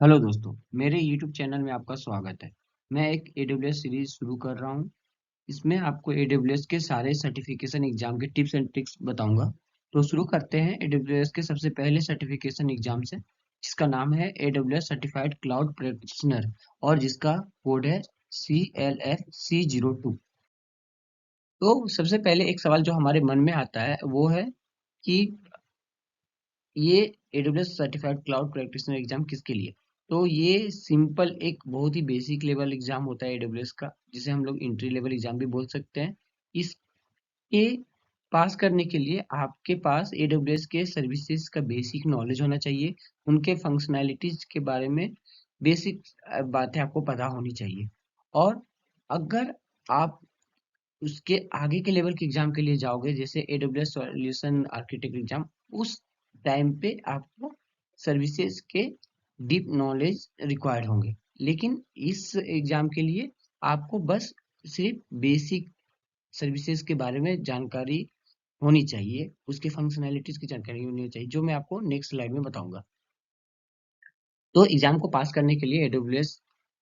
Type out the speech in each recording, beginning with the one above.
Hello दोस्तों, मेरे YouTube channel में आपका स्वागत है। मैं एक AWS सीरीज शुरू कर रहा हूँ। इसमें आपको AWS के सारे सर्टिफिकेशन एग्जाम के टिप्स एंड ट्रिक्स बताऊंगा। तो शुरू करते हैं AWS के सबसे पहले सर्टिफिकेशन एग्जाम से, जिसका नाम है AWS सर्टिफाइड क्लाउड प्रैक्टिशनर और जिसका कोड है CLFC02। तो सबसे पहले एक सवाल जो हमारे मन में आता है वो है कि ये AWS certified cloud practitioner exam किसके लिए। तो ये सिंपल एक बहुत ही बेसिक लेवल एग्जाम होता है AWS का, जिसे हम लोग एंट्री लेवल एग्जाम भी बोल सकते हैं। इसके पास करने के लिए आपके पास AWS के सर्विसेज का बेसिक नॉलेज होना चाहिए। उनके फंक्शनैलिटीज के बारे में बेसिक बातें आपको पता होनी चाहिए। और अगर आप उसके आगे के लेवल के एग्जाम के लिए जाओगे, जैसे AWS सॉल्यूशन आर्किटेक्ट एग्जाम, उस टाइम पे आपको सर्विसेज के डीप नॉलेज रिक्वायर्ड होंगे। लेकिन इस एग्जाम के लिए आपको बस सिर्फ बेसिक सर्विसेज के बारे में जानकारी होनी चाहिए, उसके फंक्शनैलिटीज की जानकारी होनी चाहिए, जो मैं आपको नेक्स्ट स्लाइड में बताऊंगा। तो एग्जाम को पास करने के लिए AWS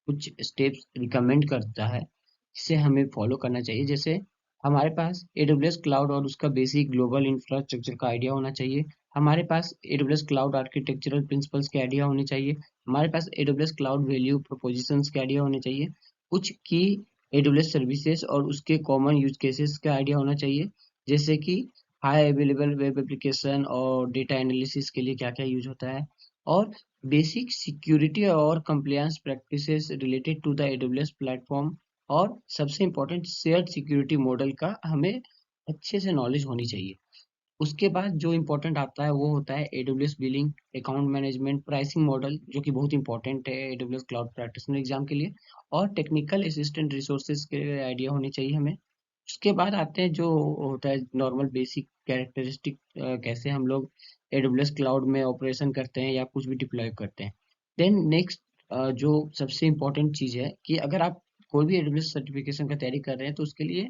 कुछ स्टेप्स रिकमेंड करता है, जिसे हमें फॉलो करना चाहिए। जैसे हमारे पास AWS क्लाउड और उसका बेसिक ग्लोबल इंफ्रास्ट्रक्चर का आइडिया होना चाहिए। हमारे पास AWS क्लाउड आर्किटेक्चरल प्रिंसिपल्स के आइडिया होने चाहिए। हमारे पास AWS क्लाउड वैल्यू प्रोपोजिशंस के आइडिया होने चाहिए। कुछ की AWS सर्विसेज और उसके कॉमन यूज केसेस का आइडिया होना चाहिए, जैसे कि हाई अवेलेबल वेब एप्लीकेशन और डेटा एनालिसिस के लिए क्या क्या यूज होता है, और बेसिक सिक्योरिटी और compliance practices related to the AWS platform. और सबसे इम्पोर्टेंट शेयर्ड सिक्योरिटी मॉडल का हमें अच्छे से नॉलेज होनी चाहिए। उसके बाद जो इम्पोर्टेंट आता है वो होता है AWS billing, account management, pricing model, जो कि बहुत इंपॉर्टेंट है AWS क्लाउड प्रैक्टिशनर एग्जाम के लिए। और टेक्निकल असिस्टेंट रिसोर्सेज के आइडिया होने चाहिए हमें। उसके बाद आते हैं जो होता है नॉर्मल बेसिक कैरेक्टरिस्टिक, कैसे हम लोग AWS क्लाउड में ऑपरेशन करते हैं या कुछ भी डिप्लॉय करते हैं। देन नेक्स्ट, जो सबसे इम्पोर्टेंट चीज़ है कि अगर आप कोई भी AWS सर्टिफिकेशन का तैयारी कर रहे हैं, तो उसके लिए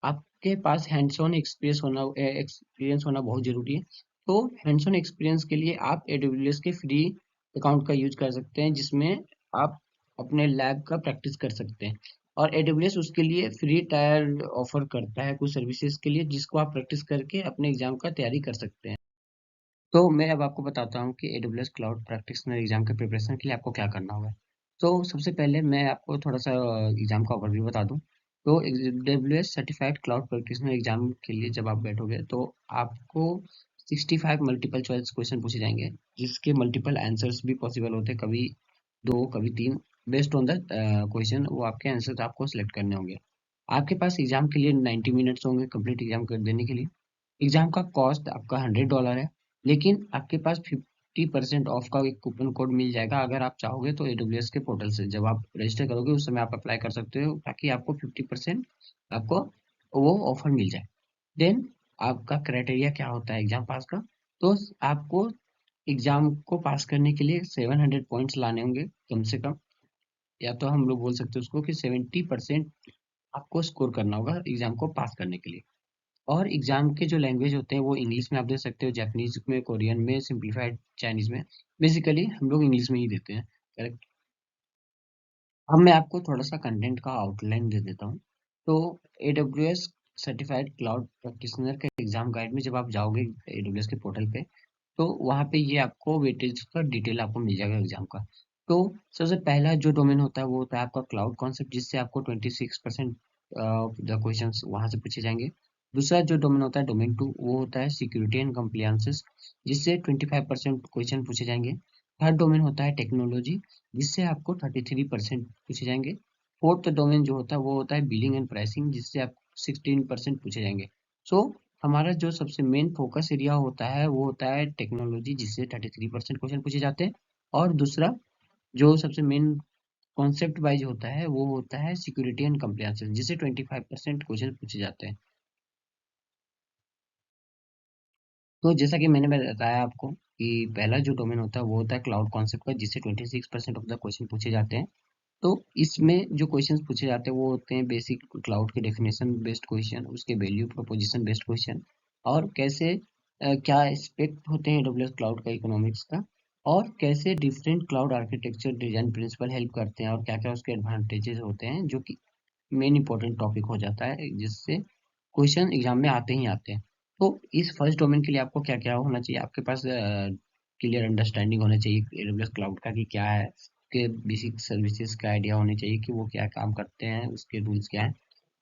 आपके पास हैंड्स ऑन एक्सपीरियंस होना बहुत जरूरी है। तो हैंड्स ऑन एक्सपीरियंस के लिए आप AWS के फ्री अकाउंट का यूज कर सकते हैं, जिसमें आप अपने लैब का प्रैक्टिस कर सकते हैं। और AWS उसके लिए फ्री टायर ऑफर करता है कुछ सर्विसेज के लिए, जिसको आप प्रैक्टिस करके अपने एग्जाम का तैयारी कर सकते हैं। तो मैं अब आपको बताता हूँ कि AWS क्लाउड प्रैक्टिशनर एग्जाम के प्रिपरेशन के लिए आपको क्या करना होगा। तो सबसे पहले मैं आपको थोड़ा सा एग्जाम का ओवरव्यू बता दूं। तो AWS certified cloud practitioner exam के लिए जब आप बैठोगे, तो आपको 65 मल्टीपल चॉइस क्वेश्चन पूछे जाएंगे, जिसके मल्टीपल आंसर्स भी पॉसिबल होते हैं, कभी दो कभी तीन। बेस्ड ऑन द क्वेश्चन वो आपके आंसर आपको सिलेक्ट करने होंगे। आपके पास एग्जाम के लिए 90 मिनट्स होंगे कंप्लीट एग्जाम कर देने के लिए। एग्जाम का कॉस्ट आपका $100 है, लेकिन आपके पास 50% ऑफ का एक कूपन कोड मिल जाएगा। अगर आप चाहोगे तो AWS के पोर्टल से जब आप रजिस्टर करोगे, उस समय आप अप्लाई कर सकते हो, ताकि आपको 50% आपको वो ऑफर मिल जाए। देन आपका क्राइटेरिया क्या होता है एग्जाम पास का। तो आपको एग्जाम को पास करने के लिए 700 पॉइंट्स लाने होंगे कम से कम, या तो हम लोग बोल सकते हैं उसको कि 70% आपको स्कोर करना होगा एग्जाम को पास करने के लिए। और एग्जाम के जो लैंग्वेज होते हैं वो इंग्लिश में आप दे सकते हो, जापानीज में, कोरियन में, सिंप्लीफाइड चाइनीज में। बेसिकली हम लोग इंग्लिश में ही देते हैं, करेक्ट। अब मैं आपको थोड़ा सा कंटेंट का आउटलाइन दे देता हूँ। तो AWS सर्टिफाइड क्लाउड प्रैक्टिशनर के एग्जाम गाइड में जब आप जाओगे AWS के पोर्टल पे, तो वहाँ पे ये आपको वेटेज का डिटेल आपको मिल जाएगा एग्जाम का। तो सबसे पहला जो डोमेन होता है वो होता है आपका क्लाउड कॉन्सेप्ट, जिससे आपको 26% द क्वेश्चन वहाँ से पूछे जाएंगे। दूसरा जो डोमेन होता है डोमेन 2, वो होता है सिक्योरिटी एंड कंप्लायंसेस, जिससे 25% क्वेश्चन पूछे जाएंगे। थर्ड डोमेन होता है टेक्नोलॉजी, जिससे आपको 33% पूछे जाएंगे। फोर्थ डोमेन जो होता है वो होता है बिलिंग एंड प्राइसिंग, जिससे आप 16% पूछे जाएंगे। सो हमारा जो सबसे मेन फोकस एरिया होता है वो होता है टेक्नोलॉजी, जिससे 33% क्वेश्चन पूछे जाते हैं। और दूसरा जो सबसे मेन कॉन्सेप्ट वाइज होता है वो होता है सिक्योरिटी एंड कंप्लायंस, जिससे 25% क्वेश्चन पूछे जाते हैं। तो जैसा कि मैंने बताया आपको कि पहला जो डोमेन होता है वो होता है क्लाउड कॉन्सेप्ट का, जिससे 26% ऑफ द क्वेश्चन पूछे जाते हैं। तो इसमें जो क्वेश्चंस पूछे जाते हैं वो होते हैं बेसिक क्लाउड के डेफिनेशन बेस्ड क्वेश्चन, उसके वैल्यू प्रोपोजिशन बेस्ड क्वेश्चन, और कैसे क्या एस्पेक्ट होते हैं AWS क्लाउड का इकोनॉमिक्स का, और कैसे different cloud architecture design principle help करते हैं और क्या-क्या उसके एडवांटेजेस होते हैं, जो कि मेन इंपॉर्टेंट टॉपिक हो जाता है, जिससे क्वेश्चन एग्जाम में आते ही आते हैं। तो इस फर्स्ट डोमेन के लिए आपको क्या क्या होना चाहिए, आपके पास क्लियर अंडरस्टैंडिंग होना चाहिए एडब्ल्यूएस क्लाउड का कि क्या है, उसके बेसिक सर्विसेज का आइडिया होना चाहिए कि वो क्या काम करते हैं, उसके रूल्स क्या हैं,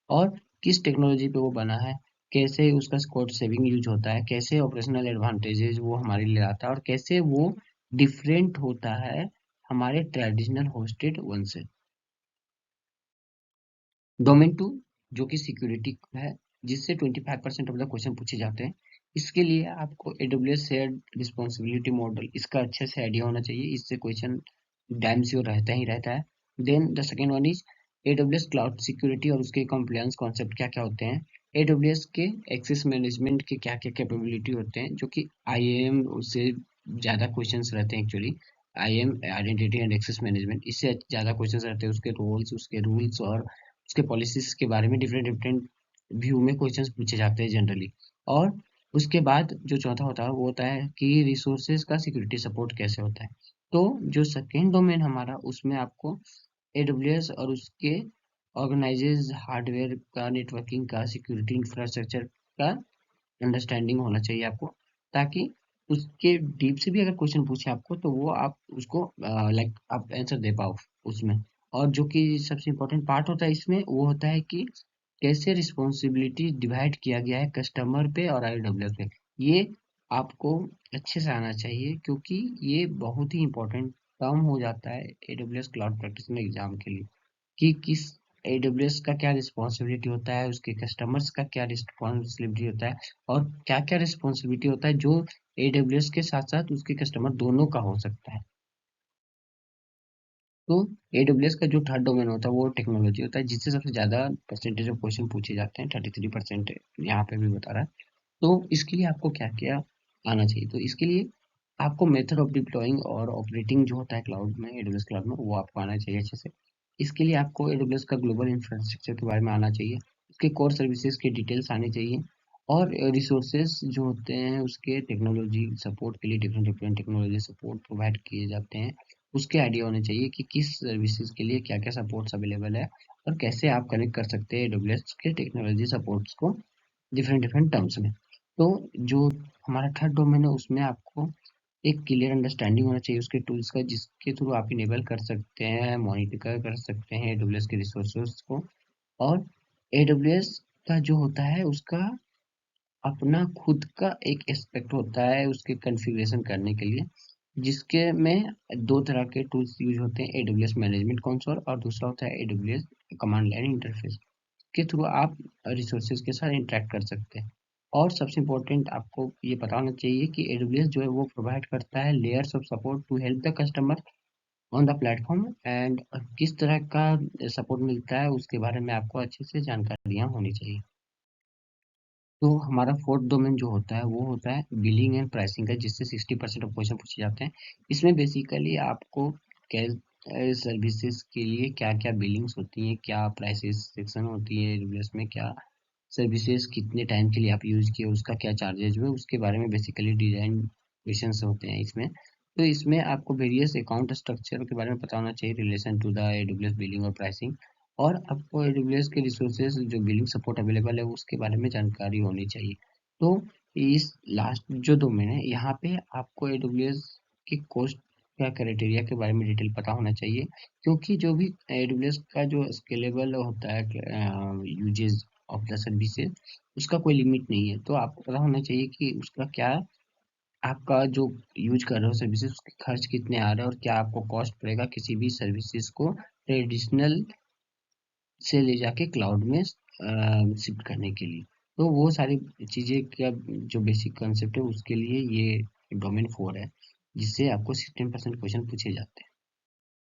और किस टेक्नोलॉजी पे वो बना है, कैसे उसका कोड सेविंग यूज होता है, कैसे ऑपरेशनल एडवांटेजेस वो हमारे लिए लाता है, और कैसे वो डिफरेंट होता है हमारे ट्रेडिशनल होस्टेड वन से। डोमेन टू, जो कि सिक्योरिटी है, जिससे 25% ऑफ द क्वेश्चन पूछे जाते हैं। इसके लिए आपको एडब्ल्यूएस शेयर्ड रिस्पॉन्सिबिलिटी मॉडल, इसका अच्छे से आइडिया होना चाहिए, इससे क्वेश्चन डैम श्योर रहता ही रहता है। Then the second one is AWS cloud security और उसके कंप्लायंस कॉन्सेप्ट क्या क्या होते हैं, एडब्ल्यूएस के एक्सेस मैनेजमेंट के क्या क्या कैपेबिलिटी होते हैं, जो कि आईएएम से ज़्यादा क्वेश्चंस रहते हैं actually. IAM identity and access management, इससे ज़्यादा क्वेश्चंस रहते हैं, उसके रोल्स, उसके रूल्स और उसके पॉलिसीज के बारे में डिफरेंट डिफरेंट व्यू में क्वेश्चंस पूछे जाते हैं जनरली। और उसके बाद जो चौथा होता है वो होता है कि रिसोर्सेज का सिक्योरिटी सपोर्ट कैसे होता है। तो जो सेकेंड डोमेन हमारा, उसमें आपको एडब्ल्यूएस और उसके ऑर्गेनाइजेज हार्डवेयर का, नेटवर्किंग का, सिक्योरिटी इंफ्रास्ट्रक्चर का अंडरस्टैंडिंग होना चाहिए आपको, ताकि उसके डीप से भी अगर क्वेश्चन पूछे आपको तो वो आप उसको लाइक आप आंसर दे पाओ उसमें। और जो कि सबसे इम्पोर्टेंट पार्ट होता है इसमें, वो होता है कि कैसे रिस्पॉन्सिबिलिटी डिवाइड किया गया है कस्टमर पे और आईडब्ल्यूएस पे। ये आपको अच्छे से आना चाहिए, क्योंकि ये बहुत ही इम्पोर्टेंट टर्म हो जाता है एडब्ल्यूएस क्लाउड प्रैक्टिशनर एग्जाम के लिए, कि किस एडब्ल्यूएस का क्या रिस्पॉन्सिबिलिटी होता है, उसके कस्टमर्स का क्या रिस्पॉन्सिबिलिटी होता है, और क्या क्या रिस्पॉन्सिबिलिटी होता है जो एडब्ल्यूएस के साथ साथ उसके कस्टमर दोनों का हो सकता है। तो एडब्ल्यूएस का जो थर्ड डोमेन होता है वो टेक्नोलॉजी होता है, जिससे सबसे ज़्यादा परसेंटेज ऑफ क्वेश्चन पूछे जाते हैं, 33% यहाँ पे भी बता रहा है। तो इसके लिए आपको क्या क्या आना चाहिए, तो इसके लिए आपको मेथड ऑफ डिप्लॉइंग और ऑपरेटिंग जो होता है क्लाउड में, एडब्ल्यूएस क्लाउड में, वो आपको आना चाहिए अच्छे से। इसके लिए आपको एडब्ल्यूएस का ग्लोबल इंफ्रास्ट्रक्चर के बारे में आना चाहिए, उसके कोर सर्विसेज के डिटेल्स आने चाहिए, और रिसोर्सेज जो होते हैं उसके टेक्नोलॉजी सपोर्ट के लिए different different technology support provide किए जाते हैं, उसके आइडिया होने चाहिए कि किस सर्विसेज के लिए क्या क्या सपोर्ट्स अवेलेबल है, और कैसे आप कनेक्ट कर सकते हैं एडब्ल्यूएस के टेक्नोलॉजी सपोर्ट्स को डिफरेंट डिफरेंट टर्म्स में। तो जो हमारा थर्ड डोमेन है, उसमें आपको एक क्लियर अंडरस्टैंडिंग होना चाहिए उसके टूल्स का, जिसके थ्रू आप इनेबल कर सकते हैं, मॉनिटर कर सकते हैं एडब्ल्यूएस के रिसोर्सेज को। और एडब्ल्यूएस का जो होता है उसका अपना खुद का एक एस्पेक्ट होता है उसके कॉन्फ़िगरेशन करने के लिए, जिसके में दो तरह के टूल्स यूज होते हैं, एडब्ल्यूएस मैनेजमेंट कंसोल और दूसरा होता है एडब्ल्यूएस कमांड लाइन इंटरफेस, के थ्रू आप रिसोर्सेज के साथ इंटरेक्ट कर सकते हैं। और सबसे इम्पोर्टेंट आपको ये पता होना चाहिए कि एडब्ल्यूएस जो है वो प्रोवाइड करता है layers of support to help the customer on the platform, and किस तरह का सपोर्ट मिलता है उसके बारे में आपको अच्छे से जानकारियाँ होनी चाहिए। तो हमारा फोर्थ डोमेन जो होता है वो होता है बिलिंग एंड प्राइसिंग का, जिससे 60% ऑफ क्वेश्चन पूछे जाते हैं। इसमें बेसिकली आपको कैश सर्विसेज के लिए क्या क्या बिलिंग्स होती हैं, क्या प्राइसेस सेक्शन होती है एडब्ल्यूएस में, क्या सर्विसेज कितने टाइम के लिए आप यूज किए, उसका क्या चार्जेज हुए, उसके बारे में बेसिकली डिजाइन क्वेश्चंस होते हैं इसमें। तो इसमें आपको वेरियस अकाउंट स्ट्रक्चर के बारे में पता होना चाहिए relation to the AWS billing और प्राइसिंग, और आपको एडब्ल्यूएस के रिसोर्सेज जो बिलिंग सपोर्ट अवेलेबल है उसके बारे में जानकारी होनी चाहिए। तो इस लास्ट जो डोमेन है यहाँ पे आपको एडब्ल्यूएस की कॉस्ट का क्राइटेरिया के बारे में डिटेल पता होना चाहिए, क्योंकि जो भी एडब्ल्यूएस का जो स्केलेबल होता है यूजेज ऑफ द सर्विसेज, उसका कोई लिमिट नहीं है। तो आपको पता होना चाहिए कि उसका क्या, आपका जो यूज कर रहे हो सर्विसेज उसके खर्च कितने आ रहे हैं, और क्या आपको कॉस्ट पड़ेगा किसी भी सर्विसेज को ट्रेडिशनल से ले जाके क्लाउड में शिफ्ट करने के लिए। तो वो सारी चीज़ें का जो बेसिक कंसेप्ट है उसके लिए ये डोमेन 4 है, जिससे आपको 16% क्वेश्चन पूछे जाते हैं।